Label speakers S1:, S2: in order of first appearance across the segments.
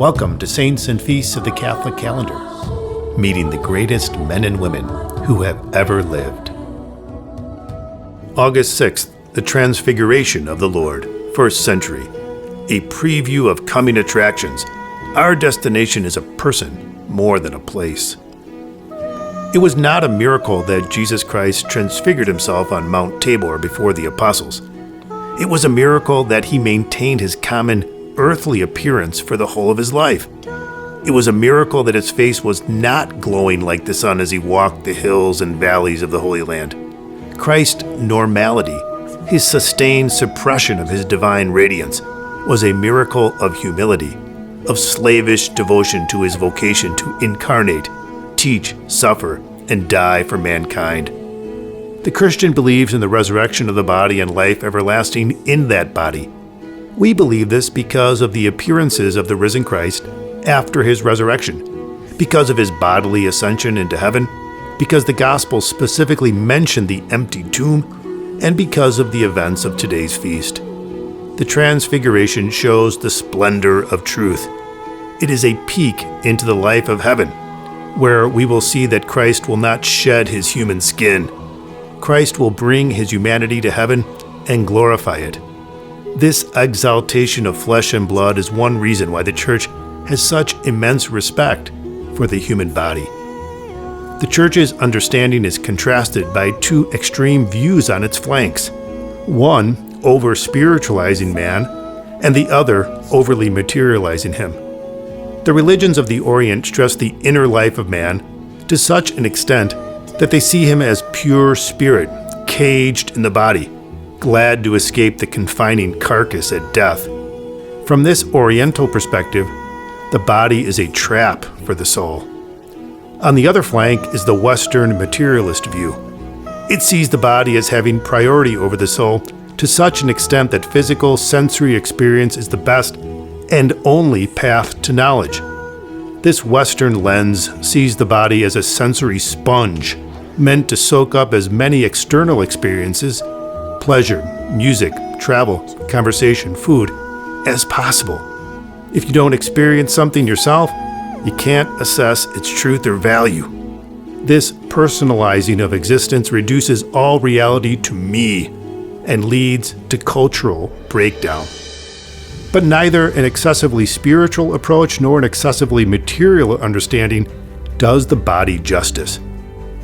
S1: Welcome to Saints and Feasts of the Catholic Calendar, meeting the greatest men and women who have ever lived. August 6th, the Transfiguration of the Lord, 1st century. A preview of coming attractions. Our destination is a person more than a place. It was not a miracle that Jesus Christ transfigured himself on Mount Tabor before the apostles. It was a miracle that he maintained his common earthly appearance for the whole of his life. It was a miracle that his face was not glowing like the sun as he walked the hills and valleys of the Holy Land. Christ's normality, his sustained suppression of his divine radiance, was a miracle of humility, of slavish devotion to his vocation to incarnate, teach, suffer, and die for mankind. The Christian believes in the resurrection of the body and life everlasting in that body. We believe this because of the appearances of the risen Christ after his resurrection, because of his bodily ascension into heaven, because the Gospels specifically mention the empty tomb, and because of the events of today's feast. The Transfiguration shows the splendor of truth. It is a peek into the life of heaven, where we will see that Christ will not shed his human skin. Christ will bring his humanity to heaven and glorify it. This exaltation of flesh and blood is one reason why the Church has such immense respect for the human body. The Church's understanding is contrasted by two extreme views on its flanks. One, over-spiritualizing man, and the other, overly materializing him. The religions of the Orient stress the inner life of man to such an extent that they see him as pure spirit, caged in the body, glad to escape the confining carcass at death. From this Oriental perspective, the body is a trap for the soul. On the other flank is the Western materialist view. It sees the body as having priority over the soul to such an extent that physical sensory experience is the best and only path to knowledge. This Western lens sees the body as a sensory sponge meant to soak up as many external experiences, pleasure, music, travel, conversation, food, as possible. If you don't experience something yourself, you can't assess its truth or value. This personalizing of existence reduces all reality to me and leads to cultural breakdown. But neither an excessively spiritual approach nor an excessively material understanding does the body justice.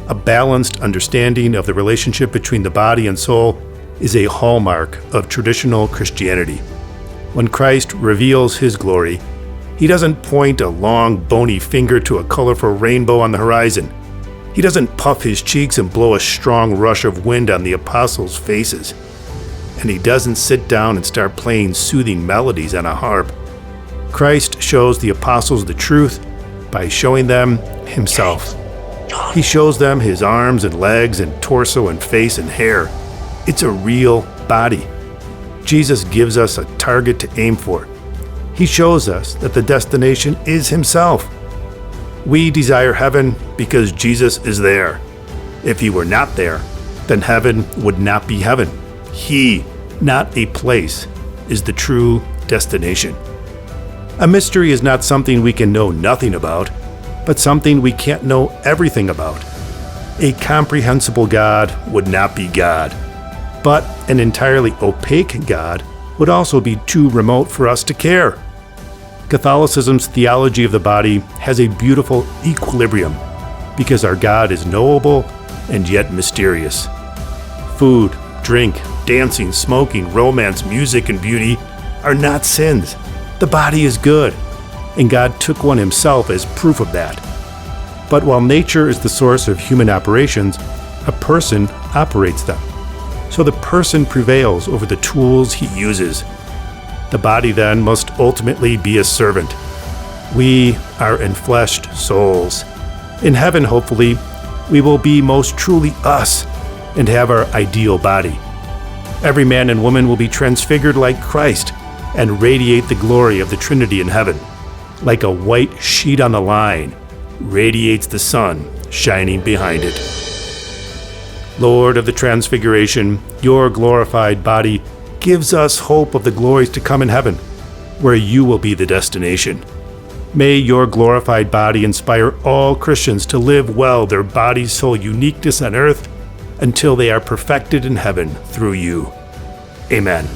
S1: A balanced understanding of the relationship between the body and soul is a hallmark of traditional Christianity. When Christ reveals his glory, he doesn't point a long, bony finger to a colorful rainbow on the horizon. He doesn't puff his cheeks and blow a strong rush of wind on the apostles' faces. And he doesn't sit down and start playing soothing melodies on a harp. Christ shows the apostles the truth by showing them himself. He shows them his arms and legs and torso and face and hair. It's a real body. Jesus gives us a target to aim for. He shows us that the destination is himself. We desire heaven because Jesus is there. If he were not there, then heaven would not be heaven. He, not a place, is the true destination. A mystery is not something we can know nothing about, but something we can't know everything about. A comprehensible God would not be God. But an entirely opaque God would also be too remote for us to care. Catholicism's theology of the body has a beautiful equilibrium because our God is knowable and yet mysterious. Food, drink, dancing, smoking, romance, music, and beauty are not sins. The body is good, and God took one himself as proof of that. But while nature is the source of human operations, a person operates them. So the person prevails over the tools he uses. The body then must ultimately be a servant. We are enfleshed souls. In heaven, hopefully, we will be most truly us and have our ideal body. Every man and woman will be transfigured like Christ and radiate the glory of the Trinity in heaven. Like a white sheet on the line, radiates the sun shining behind it. Lord of the Transfiguration, your glorified body gives us hope of the glories to come in heaven, where you will be the destination. May your glorified body inspire all Christians to live well their body's soul uniqueness on earth until they are perfected in heaven through you. Amen.